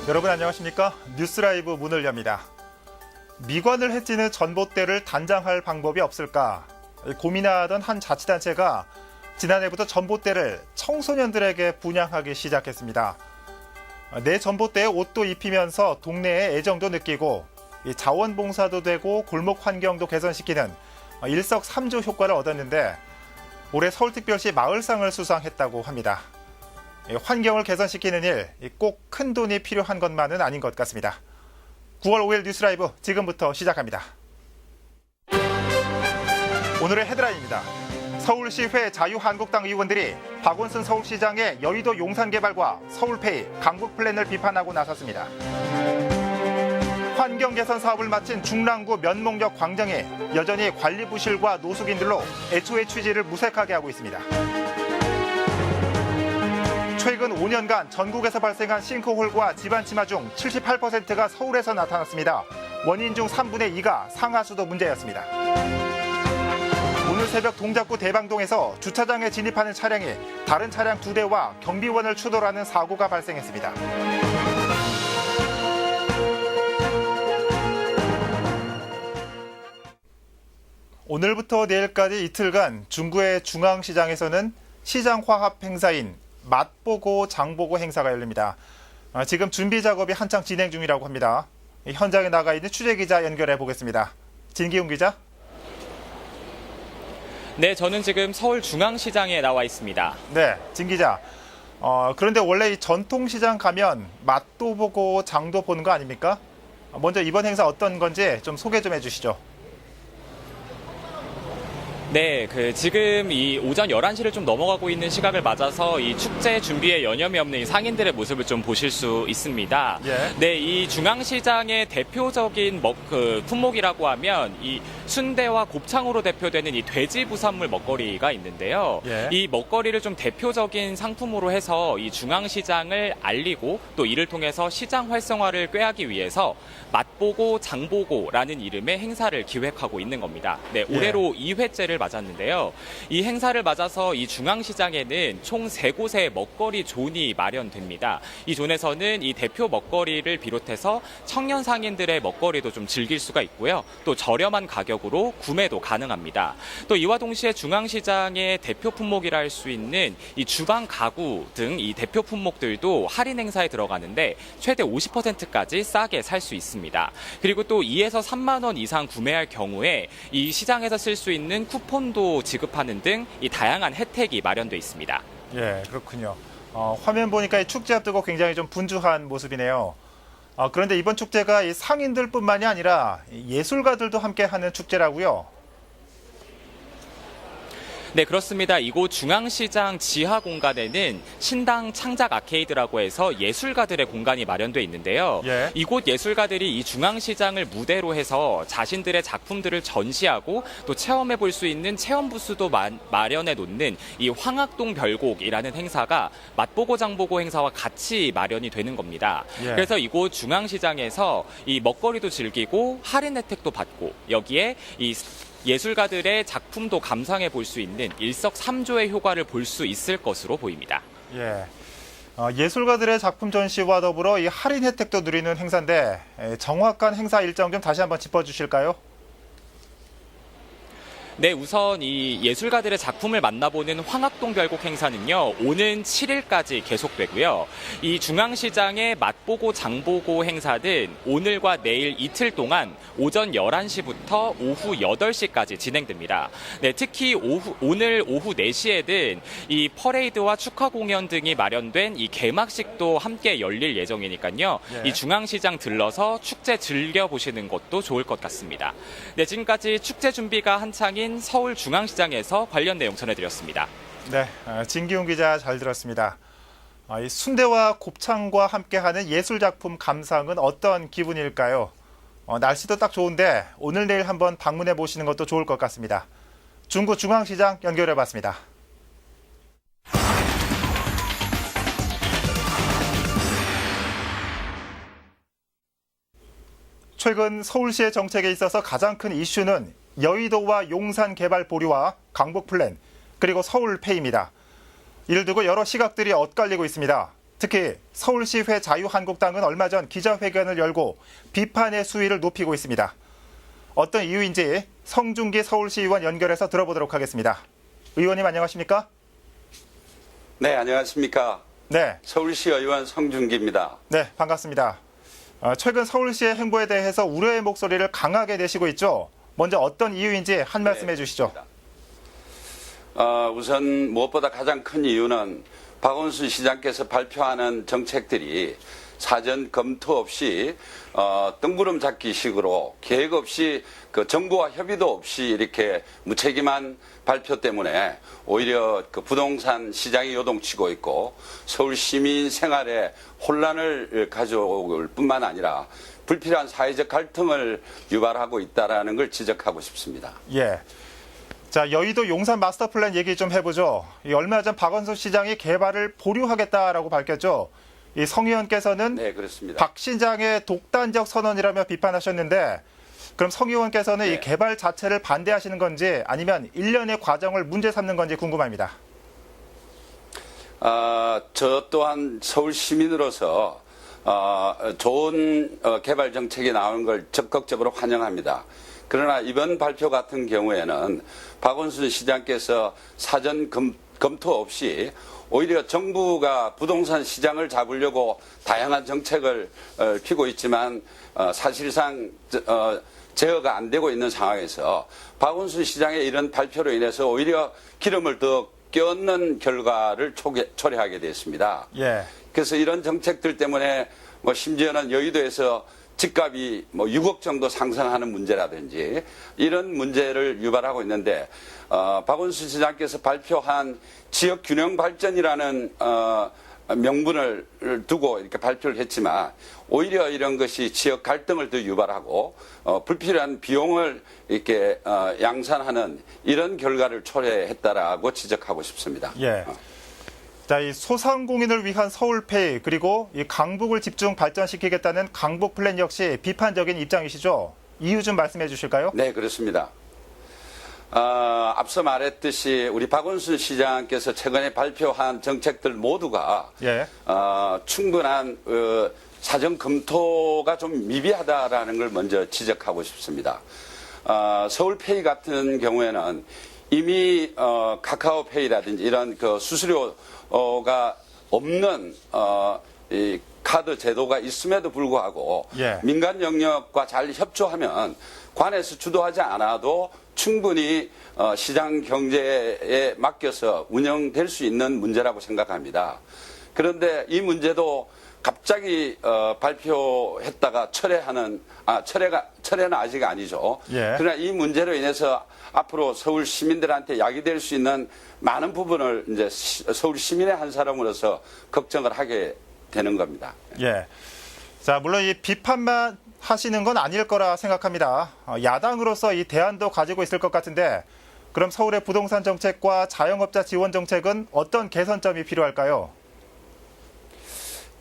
여러분 안녕하십니까? 뉴스라이브 문을 엽니다. 미관을 해치는 전봇대를 단장할 방법이 없을까 고민하던 한 자치단체가 지난해부터 전봇대를 청소년들에게 분양하기 시작했습니다. 내 전봇대에 옷도 입히면서 동네에 애정도 느끼고 자원봉사도 되고 골목 환경도 개선시키는 일석삼조 효과를 얻었는데 올해 서울특별시 마을상을 수상했다고 합니다. 환경을 개선시키는 일, 꼭 큰 돈이 필요한 것만은 아닌 것 같습니다. 9월 5일 뉴스라이브 지금부터 시작합니다. 오늘의 헤드라인입니다. 서울시회 자유한국당 의원들이 박원순 서울시장의 여의도 용산개발과 서울페이, 강북플랜을 비판하고 나섰습니다. 환경 개선 사업을 마친 중랑구 면목역 광장이 여전히 관리 부실과 노숙인들로 애초의 취지를 무색하게 하고 있습니다. 최근 5년간 전국에서 발생한 싱크홀과 집안 침하 중 78%가 서울에서 나타났습니다. 원인 중 3분의 2가 상하수도 문제였습니다. 오늘 새벽 동작구 대방동에서 주차장에 진입하는 차량이 다른 차량 2대와 경비원을 추돌하는 사고가 발생했습니다. 오늘부터 내일까지 이틀간 중구의 중앙시장에서는 시장 화합 행사인 맛보고 장보고 행사가 열립니다. 지금 준비 작업이 한창 진행 중이라고 합니다. 현장에 나가 있는 취재기자 연결해 보겠습니다. 진기훈 기자. 네, 저는 지금 서울중앙시장에 나와 있습니다. 네, 진 기자. 그런데 원래 이 전통시장 가면 맛도 보고 장도 보는 거 아닙니까? 먼저 이번 행사 어떤 건지 좀 소개 좀 해주시죠. 네, 지금 이 오전 11시를 좀 넘어가고 있는 시각을 맞아서 이 축제 준비에 여념이 없는 이 상인들의 모습을 좀 보실 수 있습니다. 예. 네, 이 중앙시장의 대표적인 품목이라고 하면 이 순대와 곱창으로 대표되는 이 돼지 부산물 먹거리가 있는데요. 예. 이 먹거리를 좀 대표적인 상품으로 해서 이 중앙시장을 알리고 또 이를 통해서 시장 활성화를 꾀하기 위해서 맛보고 장보고라는 이름의 행사를 기획하고 있는 겁니다. 네, 올해로 2회째를 맞았는데요. 이 행사를 맞아서 이 중앙시장에는 총 3곳의 먹거리 존이 마련됩니다. 이 존에서는 이 대표 먹거리를 비롯해서 청년 상인들의 먹거리도 좀 즐길 수가 있고요. 또 저렴한 가격으로 구매도 가능합니다. 또 이와 동시에 중앙시장의 대표 품목이라 할 수 있는 이 주방 가구 등 이 대표 품목들도 할인 행사에 들어가는데 최대 50%까지 싸게 살 수 있습니다. 그리고 또 2에서 3만 원 이상 구매할 경우에 이 시장에서 쓸 수 있는 쿠폰도 지급하는 등 이 다양한 혜택이 마련돼 있습니다. 예, 그렇군요. 화면 보니까 이 축제 앞두고 굉장히 좀 분주한 모습이네요. 그런데 이번 축제가 이 상인들뿐만이 아니라 예술가들도 함께하는 축제라고요. 네, 그렇습니다. 이곳 중앙시장 지하 공간에는 신당 창작 아케이드라고 해서 예술가들의 공간이 마련돼 있는데요. 예. 이곳 예술가들이 이 중앙시장을 무대로 해서 자신들의 작품들을 전시하고 또 체험해 볼 수 있는 체험 부스도 마련해 놓는 이 황학동 별곡이라는 행사가 맛보고 장보고 행사와 같이 마련이 되는 겁니다. 예. 그래서 이곳 중앙시장에서 이 먹거리도 즐기고 할인 혜택도 받고 여기에 이 예술가들의 작품도 감상해 볼 수 있는 일석삼조의 효과를 볼 수 있을 것으로 보입니다. 예. 예술가들의 작품 전시와 더불어 이 할인 혜택도 누리는 행사인데 정확한 행사 일정 좀 다시 한번 짚어주실까요? 네, 우선 이 예술가들의 작품을 만나보는 황학동 별곡 행사는요, 오는 7일까지 계속되고요. 이 중앙시장의 맛보고 장보고 행사는 오늘과 내일 이틀 동안 오전 11시부터 오후 8시까지 진행됩니다. 네, 특히 오늘 오후 4시에는 이 퍼레이드와 축하 공연 등이 마련된 이 개막식도 함께 열릴 예정이니까요. 예. 이 중앙시장 들러서 축제 즐겨보시는 것도 좋을 것 같습니다. 네, 지금까지 축제 준비가 한창인 서울중앙시장에서 관련 내용 전해드렸습니다. 네, 진기훈 기자 잘 들었습니다. 이 순대와 곱창과 함께하는 예술작품 감상은 어떤 기분일까요? 날씨도 딱 좋은데 오늘 내일 한번 방문해 보시는 것도 좋을 것 같습니다. 중구 중앙시장 연결해 봤습니다. 최근 서울시의 정책에 있어서 가장 큰 이슈는 여의도와 용산 개발 보류와 강북 플랜, 그리고 서울페이입니다. 이를 두고 여러 시각들이 엇갈리고 있습니다. 특히 서울시회 자유한국당은 얼마 전 기자회견을 열고 비판의 수위를 높이고 있습니다. 어떤 이유인지 성중기 서울시의원 연결해서 들어보도록 하겠습니다. 의원님 안녕하십니까? 네, 안녕하십니까? 네. 서울시 의원 성준기입니다. 네, 반갑습니다. 최근 서울시의 행보에 대해서 우려의 목소리를 강하게 내시고 있죠. 먼저 어떤 이유인지 한 말씀 해주시죠. 우선 무엇보다 가장 큰 이유는 박원순 시장께서 발표하는 정책들이 사전 검토 없이 뜬구름 잡기식으로 계획 없이 그 정부와 협의도 없이 이렇게 무책임한 발표 때문에 오히려 그 부동산 시장이 요동치고 있고 서울 시민 생활에 혼란을 가져올 뿐만 아니라 불필요한 사회적 갈등을 유발하고 있다라는 걸 지적하고 싶습니다. 예. 자, 여의도 용산 마스터 플랜 얘기 좀 해보죠. 얼마 전 박원순 시장이 개발을 보류하겠다라고 밝혔죠. 이 성 의원께서는 네, 그렇습니다. 박 시장의 독단적 선언이라며 비판하셨는데 그럼 성 의원께서는 네. 이 개발 자체를 반대하시는 건지 아니면 일련의 과정을 문제 삼는 건지 궁금합니다. 저 또한 서울 시민으로서 좋은 개발 정책이 나오는 걸 적극적으로 환영합니다. 그러나 이번 발표 같은 경우에는 박원순 시장께서 사전 검토 없이 오히려 정부가 부동산 시장을 잡으려고 다양한 정책을 피고 있지만 사실상 제어가 안 되고 있는 상황에서 박원순 시장의 이런 발표로 인해서 오히려 기름을 더 껴얹는 결과를 초래하게 됐습니다. 예. 그래서 이런 정책들 때문에 뭐 심지어는 여의도에서 집값이 뭐 6억 정도 상승하는 문제라든지 이런 문제를 유발하고 있는데 박원순 시장께서 발표한 지역균형 발전이라는 명분을 두고 이렇게 발표를 했지만 오히려 이런 것이 지역 갈등을 더 유발하고 불필요한 비용을 이렇게 양산하는 이런 결과를 초래했다라고 지적하고 싶습니다. 예. 자, 이 소상공인을 위한 서울페이 그리고 이 강북을 집중 발전시키겠다는 강북 플랜 역시 비판적인 입장이시죠. 이유 좀 말씀해 주실까요? 네, 그렇습니다. 앞서 말했듯이 우리 박원순 시장께서 최근에 발표한 정책들 모두가 예. 충분한 사전 검토가 좀 미비하다라는 걸 먼저 지적하고 싶습니다. 서울페이 같은 경우에는 이미 카카오페이라든지 이런 그 수수료가 없는 이 카드 제도가 있음에도 불구하고 예. 민간 영역과 잘 협조하면 관에서 주도하지 않아도 충분히 시장 경제에 맡겨서 운영될 수 있는 문제라고 생각합니다. 그런데 이 문제도 갑자기 발표했다가 철회는 아직 아니죠. 예. 그러나 이 문제로 인해서 앞으로 서울 시민들한테 약이 될 수 있는 많은 부분을 이제 서울 시민의 한 사람으로서 걱정을 하게 되는 겁니다. 예. 자, 물론 이 비판만 하시는 건 아닐 거라 생각합니다. 야당으로서 이 대안도 가지고 있을 것 같은데 그럼 서울의 부동산 정책과 자영업자 지원 정책은 어떤 개선점이 필요할까요?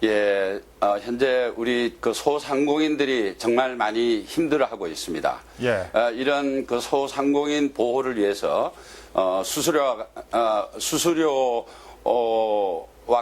예, 현재 우리 그 소상공인들이 정말 많이 힘들어하고 있습니다. 예. 이런 그 소상공인 보호를 위해서 수수료와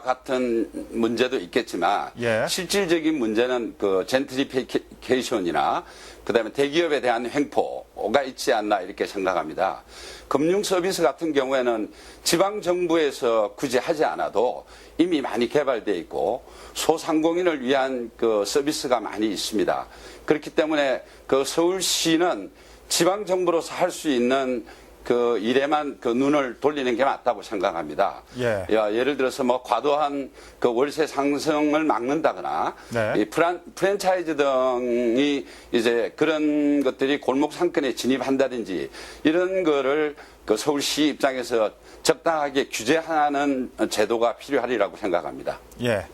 같은 문제도 있겠지만 예. 실질적인 문제는 그 젠트리피케이션이나 그다음에 대기업에 대한 횡포가 있지 않나 이렇게 생각합니다. 금융 서비스 같은 경우에는 지방 정부에서 굳이 하지 않아도 이미 많이 개발되어 있고 소상공인을 위한 그 서비스가 많이 있습니다. 그렇기 때문에 그 서울시는 지방 정부로서 할 수 있는 그 일에만 그 눈을 돌리는 게 맞다고 생각합니다. 예. 예를 들어서 뭐 과도한 그 월세 상승을 막는다거나 네. 이 프랜차이즈 등이 이제 그런 것들이 골목 상권에 진입한다든지 이런 거를 그 서울시 입장에서 적당하게 규제하는 제도가 필요하리라고 생각합니다. 예.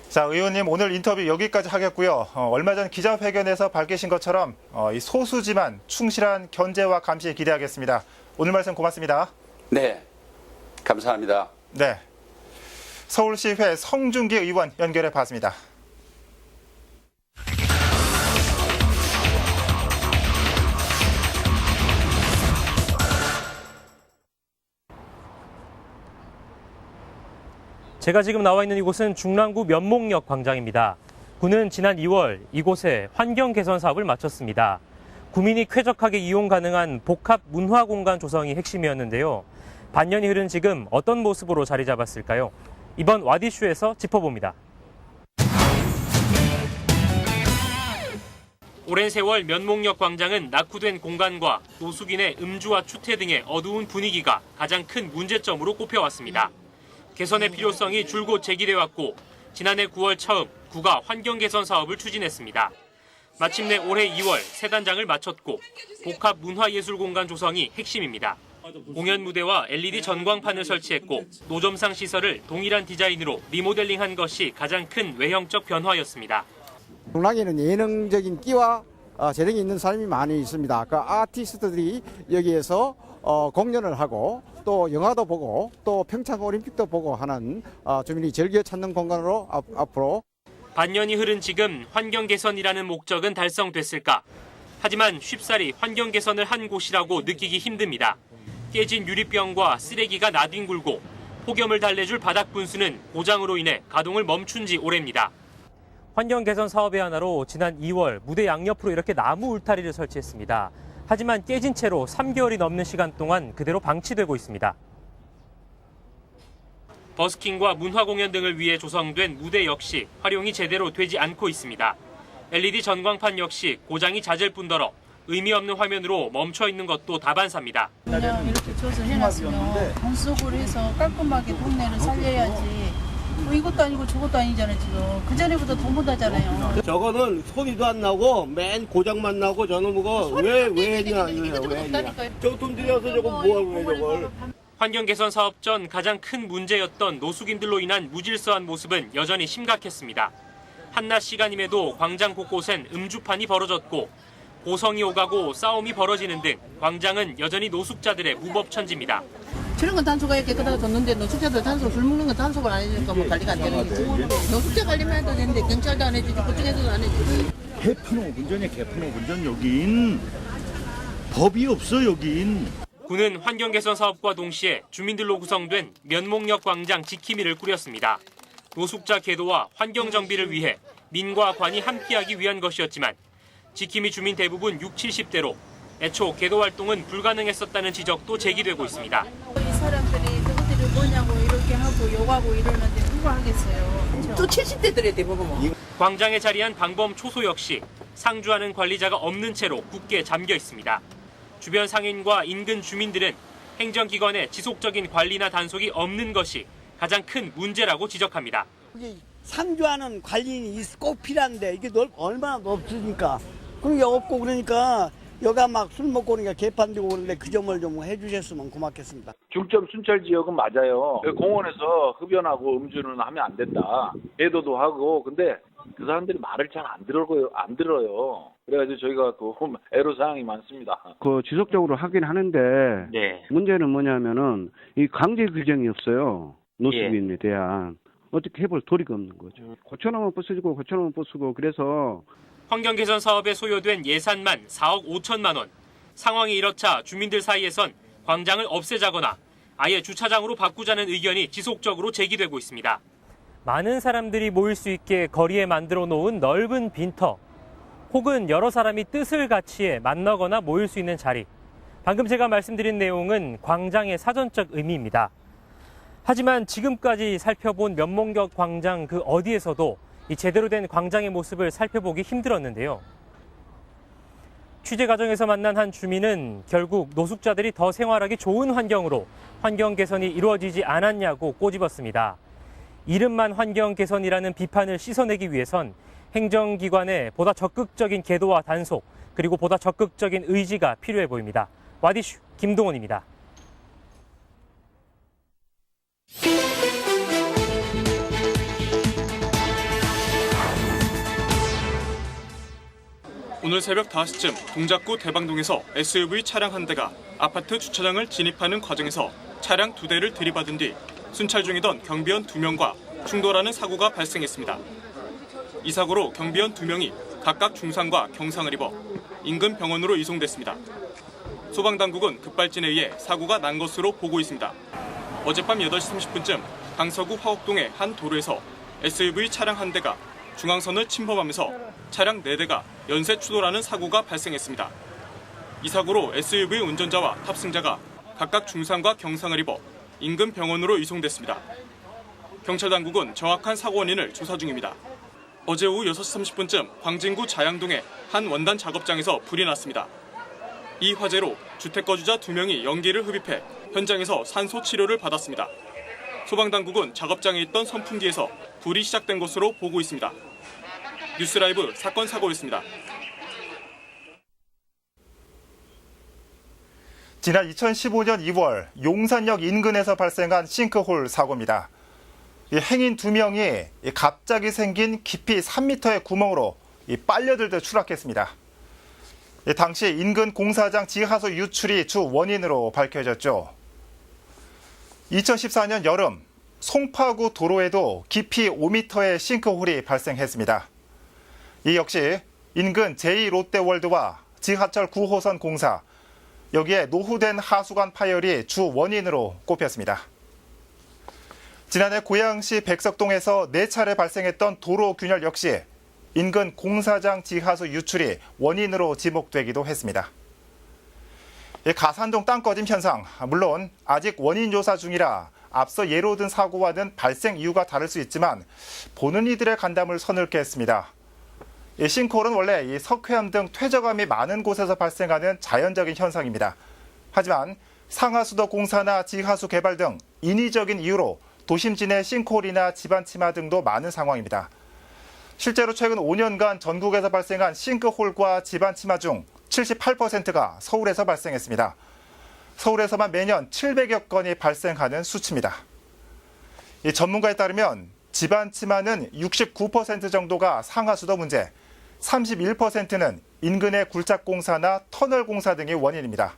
자, 의원님 오늘 인터뷰 여기까지 하겠고요. 얼마 전 기자회견에서 밝히신 것처럼 이 소수지만 충실한 견제와 감시 기대하겠습니다. 오늘 말씀 고맙습니다. 네, 감사합니다. 네. 서울시회 성중기 의원 연결해 봤습니다. 제가 지금 나와 있는 이곳은 중랑구 면목역 광장입니다. 구는 지난 2월 이곳에 환경 개선 사업을 마쳤습니다. 구민이 쾌적하게 이용 가능한 복합 문화 공간 조성이 핵심이었는데요. 반년이 흐른 지금 어떤 모습으로 자리 잡았을까요? 이번 와디슈에서 짚어봅니다. 오랜 세월 면목역 광장은 낙후된 공간과 노숙인의 음주와 추태 등의 어두운 분위기가 가장 큰 문제점으로 꼽혀왔습니다. 개선의 필요성이 줄곧 제기돼 왔고 지난해 9월 처음 구가 환경 개선 사업을 추진했습니다. 마침내 올해 2월 새 단장을 마쳤고 복합 문화예술 공간 조성이 핵심입니다. 공연 무대와 LED 전광판을 설치했고 노점상 시설을 동일한 디자인으로 리모델링한 것이 가장 큰 외형적 변화였습니다. 중랑에는 예능적인 끼와 재능이 있는 사람이 많이 있습니다. 그 아티스트들이 여기에서 공연을 하고 또 영화도 보고 또 평창 올림픽도 보고 하는 주민이 즐겨 찾는 공간으로 앞으로. 반년이 흐른 지금 환경 개선이라는 목적은 달성됐을까? 하지만 쉽사리 환경 개선을 한 곳이라고 느끼기 힘듭니다. 깨진 유리병과 쓰레기가 나뒹굴고 폭염을 달래줄 바닥 분수는 고장으로 인해 가동을 멈춘 지 오래입니다. 환경 개선 사업의 하나로 지난 2월 무대 양옆으로 이렇게 나무 울타리를 설치했습니다. 하지만 깨진 채로 3개월이 넘는 시간 동안 그대로 방치되고 있습니다. 버스킹과 문화 공연 등을 위해 조성된 무대 역시 활용이 제대로 되지 않고 있습니다. LED 전광판 역시 고장이 잦을 뿐더러 의미 없는 화면으로 멈춰 있는 것도 다반사입니다. 그냥 이렇게 줘서 해놨으면 분석을 해서 깔끔하게 동네를 살려야지. 뭐 이것도 아니고 저것도 아니잖아요 지금. 그 전에보다 더 못하잖아요. 저거는 소리도 안 나고 맨 고장만 나고 저는 뭐가 왜 했냐 이거야 왜 했냐. 저 돈 들여서 저거 뭐하고 해 저걸. 환경 개선 사업 전 가장 큰 문제였던 노숙인들로 인한 무질서한 모습은 여전히 심각했습니다. 한낮 시간임에도 광장 곳곳엔 음주판이 벌어졌고 고성이 오가고 싸움이 벌어지는 등 광장은 여전히 노숙자들의 무법천지입니다. 저런 건 단속을 깨끗하게 뒀는데 노숙자들 단속 술 먹는 건 단속을 안 해주니까 뭐 관리가 안 되는 거지. 노숙자 관리만 해도 되는데 경찰도 안 해주지 그쪽에서도 안 해주지. 개판호 운전이야 개판호 운전 여긴 법이 없어 여긴. 구는 환경 개선 사업과 동시에 주민들로 구성된 면목역 광장 지킴이를 꾸렸습니다. 노숙자 계도와 환경 정비를 위해 민과 관이 함께하기 위한 것이었지만 지킴이 주민 대부분 60, 70대로 애초 계도 활동은 불가능했었다는 지적도 제기되고 있습니다. 이 사람들이 누구들이 뭐냐고 이렇게 하고 욕하고 이러는데 누가 하겠어요. 또 70대들의 대부분 뭐. 광장에 자리한 방범 초소 역시 상주하는 관리자가 없는 채로 굳게 잠겨 있습니다. 주변 상인과 인근 주민들은 행정기관의 지속적인 관리나 단속이 없는 것이 가장 큰 문제라고 지적합니다. 상주하는 관리인이 꼭 필요한데 이게 얼마나 없으니까. 그런 게 없고 그러니까 여가 막 술 먹고 오니까 개판되고 그러는데 그 점을 좀 해주셨으면 고맙겠습니다. 중점 순찰 지역은 맞아요. 공원에서 흡연하고 음주는 하면 안 된다. 예도도 하고 근데 그 사람들이 말을 잘 안 들어요. 그래가지고 저희가 또 애로사항이 많습니다. 그 지속적으로 하긴 하는데 네. 문제는 뭐냐면은 이 강제 규정이 없어요. 노숙인에 대한 어떻게 해볼 도리가 없는 거죠. 고쳐놓으면 부수고 고쳐놓으면 부수고 그래서 환경 개선 사업에 소요된 예산만 4억 5천만 원. 상황이 이렇자 주민들 사이에선 광장을 없애자거나 아예 주차장으로 바꾸자는 의견이 지속적으로 제기되고 있습니다. 많은 사람들이 모일 수 있게 거리에 만들어 놓은 넓은 빈터 혹은 여러 사람이 뜻을 같이해 만나거나 모일 수 있는 자리. 방금 제가 말씀드린 내용은 광장의 사전적 의미입니다. 하지만 지금까지 살펴본 면목역 광장 그 어디에서도 이 제대로 된 광장의 모습을 살펴보기 힘들었는데요. 취재 과정에서 만난 한 주민은 결국 노숙자들이 더 생활하기 좋은 환경으로 환경 개선이 이루어지지 않았냐고 꼬집었습니다. 이름만 환경 개선이라는 비판을 씻어내기 위해선 행정기관의 보다 적극적인 계도와 단속, 그리고 보다 적극적인 의지가 필요해 보입니다. 와디슈 김동원입니다. 오늘 새벽 5시쯤 동작구 대방동에서 SUV 차량 한 대가 아파트 주차장을 진입하는 과정에서 차량 2대를 들이받은 뒤 순찰 중이던 경비원 2명과 충돌하는 사고가 발생했습니다. 이 사고로 경비원 2명이 각각 중상과 경상을 입어 인근 병원으로 이송됐습니다. 소방당국은 급발진에 의해 사고가 난 것으로 보고 있습니다. 어젯밤 8시 30분쯤 강서구 화옥동의 한 도로에서 SUV 차량 한 대가 중앙선을 침범하면서 차량 4대가 연쇄 추돌하는 사고가 발생했습니다. 이 사고로 SUV 운전자와 탑승자가 각각 중상과 경상을 입어 인근 병원으로 이송됐습니다. 경찰 당국은 정확한 사고 원인을 조사 중입니다. 어제 오후 6시 30분쯤 광진구 자양동의 한 원단 작업장에서 불이 났습니다. 이 화재로 주택 거주자 2명이 연기를 흡입해 현장에서 산소 치료를 받았습니다. 소방당국은 작업장에 있던 선풍기에서 불이 시작된 것으로 보고 있습니다. 뉴스라이브 사건 사고였습니다. 지난 2015년 2월 용산역 인근에서 발생한 싱크홀 사고입니다. 행인 2명이 갑자기 생긴 깊이 3m의 구멍으로 빨려들듯 추락했습니다. 당시 인근 공사장 지하수 유출이 주 원인으로 밝혀졌죠. 2014년 여름 송파구 도로에도 깊이 5m의 싱크홀이 발생했습니다. 이 역시 인근 제2롯데월드와 지하철 9호선 공사, 여기에 노후된 하수관 파열이 주 원인으로 꼽혔습니다. 지난해 고양시 백석동에서 4차례 발생했던 도로 균열 역시 인근 공사장 지하수 유출이 원인으로 지목되기도 했습니다. 가산동 땅꺼짐 현상, 물론 아직 원인 조사 중이라 앞서 예로 든 사고와는 발생 이유가 다를 수 있지만 보는 이들의 간담을 서늘게 했습니다. 싱크홀은 원래 석회암 등 퇴적암이 많은 곳에서 발생하는 자연적인 현상입니다. 하지만 상하수도 공사나 지하수 개발 등 인위적인 이유로 도심지내 싱크홀이나 집안 침하 등도 많은 상황입니다. 실제로 최근 5년간 전국에서 발생한 싱크홀과 집안 침하 중 78%가 서울에서 발생했습니다. 서울에서만 매년 700여 건이 발생하는 수치입니다. 이 전문가에 따르면 집안 침하는 69% 정도가 상하수도 문제, 31%는 인근의 굴착 공사나 터널 공사 등이 원인입니다.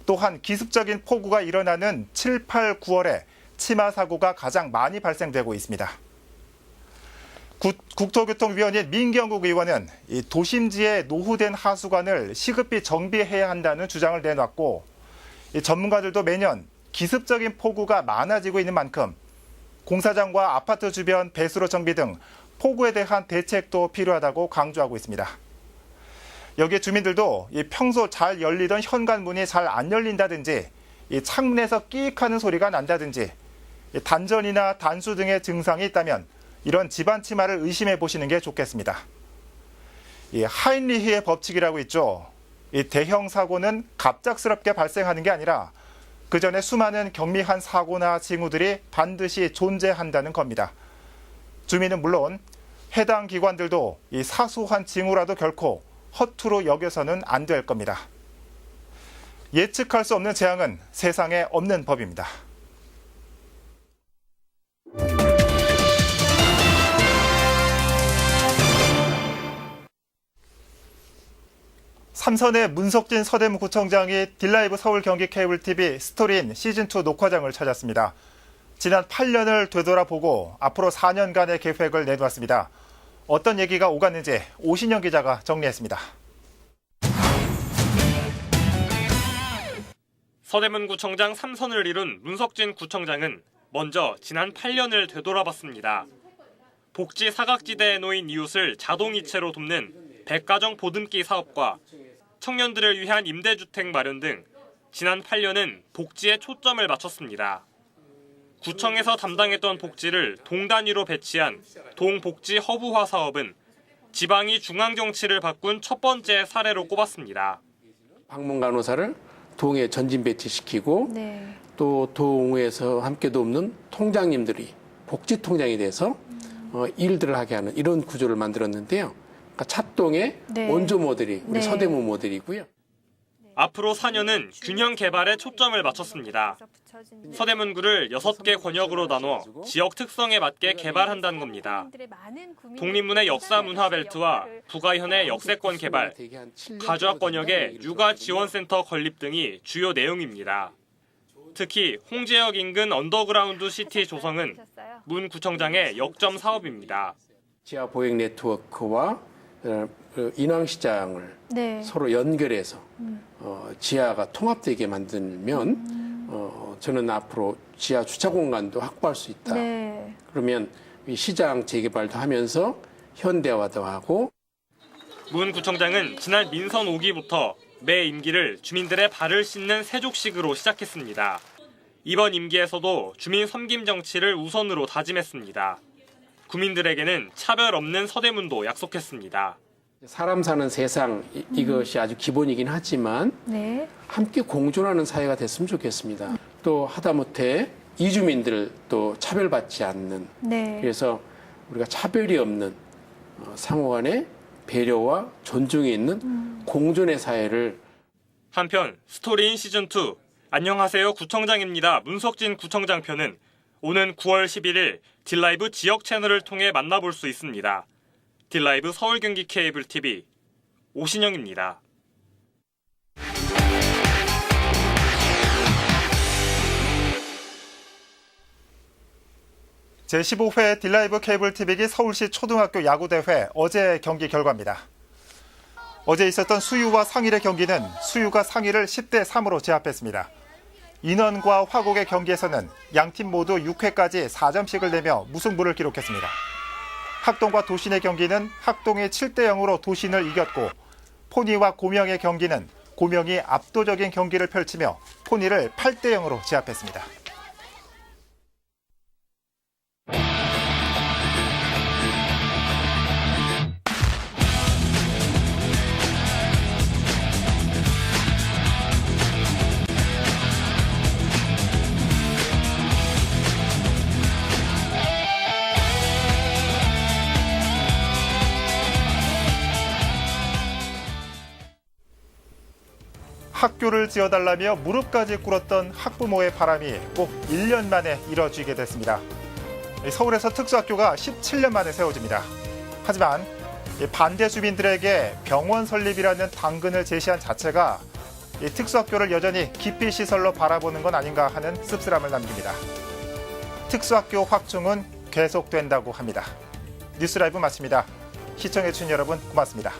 또한 기습적인 폭우가 일어나는 7, 8, 9월에 침하 사고가 가장 많이 발생되고 있습니다. 국토교통위원인 민경국 의원은 도심지의 노후된 하수관을 시급히 정비해야 한다는 주장을 내놨고, 전문가들도 매년 기습적인 폭우가 많아지고 있는 만큼 공사장과 아파트 주변 배수로 정비 등 폭우에 대한 대책도 필요하다고 강조하고 있습니다. 여기에 주민들도 평소 잘 열리던 현관문이 잘 안 열린다든지 창문에서 끼익하는 소리가 난다든지 단전이나 단수 등의 증상이 있다면 이런 집안 침하를 의심해 보시는 게 좋겠습니다. 하인리히의 법칙이라고 있죠. 대형 사고는 갑작스럽게 발생하는 게 아니라 그 전에 수많은 경미한 사고나 징후들이 반드시 존재한다는 겁니다. 주민은 물론 해당 기관들도 이 사소한 징후라도 결코 허투루 여겨서는 안 될 겁니다. 예측할 수 없는 재앙은 세상에 없는 법입니다. 삼선의 문석진 서대문구청장이 딜라이브 서울 경기 케이블 TV 스토리인 시즌2 녹화장을 찾았습니다. 지난 8년을 되돌아보고 앞으로 4년간의 계획을 내놓았습니다. 어떤 얘기가 오갔는지 오신영 기자가 정리했습니다. 서대문구청장 3선을 이룬 문석진 구청장은 먼저 지난 8년을 되돌아봤습니다. 복지 사각지대에 놓인 이웃을 자동이체로 돕는 백가정 보듬기 사업과 청년들을 위한 임대주택 마련 등 지난 8년은 복지에 초점을 맞췄습니다. 구청에서 담당했던 복지를 동 단위로 배치한 동복지 허브화 사업은 지방이 중앙정치를 바꾼 첫 번째 사례로 꼽았습니다. 방문 간호사를 동에 전진 배치시키고 또 동에서 함께 돕는 통장님들이 복지통장이 돼서 일들을 하게 하는 이런 구조를 만들었는데요. 그러니까 찻동의 원조 모델이 우리 서대문 모델이고요. 앞으로 4년은 균형 개발에 초점을 맞췄습니다. 서대문구를 6개 권역으로 나눠 지역 특성에 맞게 개발한다는 겁니다. 독립문의 역사 문화 벨트와 부가현의 역세권 개발, 가주악 권역의 육아 지원센터 건립 등이 주요 내용입니다. 특히 홍제역 인근 언더그라운드 시티 조성은 문 구청장의 역점 사업입니다. 지하 보행 네트워크와 인왕시장을 서로 연결해서 지하가 통합되게 만들면 저는 앞으로 지하 주차 공간도 확보할 수 있다. 네. 그러면 이 시장 재개발도 하면서 현대화도 하고. 문 구청장은 지난 민선 5기부터 매 임기를 주민들의 발을 씻는 세족식으로 시작했습니다. 이번 임기에서도 주민 섬김 정치를 우선으로 다짐했습니다. 구민들에게는 차별 없는 서대문도 약속했습니다. 사람 사는 세상 이것이 아주 기본이긴 하지만 네. 함께 공존하는 사회가 됐으면 좋겠습니다. 또 하다못해 이주민들 또 차별받지 않는 네. 그래서 우리가 차별이 없는 상호 간의 배려와 존중이 있는 공존의 사회를. 한편 스토리인 시즌2 안녕하세요 구청장입니다. 문석진 구청장 편은 오는 9월 11일 딜라이브 지역 채널을 통해 만나볼 수 있습니다. 딜라이브 서울 경기 케이블 TV 오신영입니다. 제15회 딜라이브 케이블 TV기 서울시 초등학교 야구대회 어제 경기 결과입니다. 어제 있었던 수유와 상일의 경기는 수유가 상일을 10대 3으로 제압했습니다. 인원과 화곡의 경기에서는 양팀 모두 6회까지 4점씩을 내며 무승부를 기록했습니다. 학동과 도신의 경기는 학동이 7대 0으로 도신을 이겼고 포니와 고명의 경기는 고명이 압도적인 경기를 펼치며 포니를 8대 0으로 제압했습니다. 학교를 지어달라며 무릎까지 꿇었던 학부모의 바람이 꼭 1년 만에 이뤄지게 됐습니다. 서울에서 특수학교가 17년 만에 세워집니다. 하지만 반대 주민들에게 병원 설립이라는 당근을 제시한 자체가 특수학교를 여전히 기피시설로 바라보는 건 아닌가 하는 씁쓸함을 남깁니다. 특수학교 확충은 계속된다고 합니다. 뉴스라이브 마칩니다. 시청해주신 여러분 고맙습니다.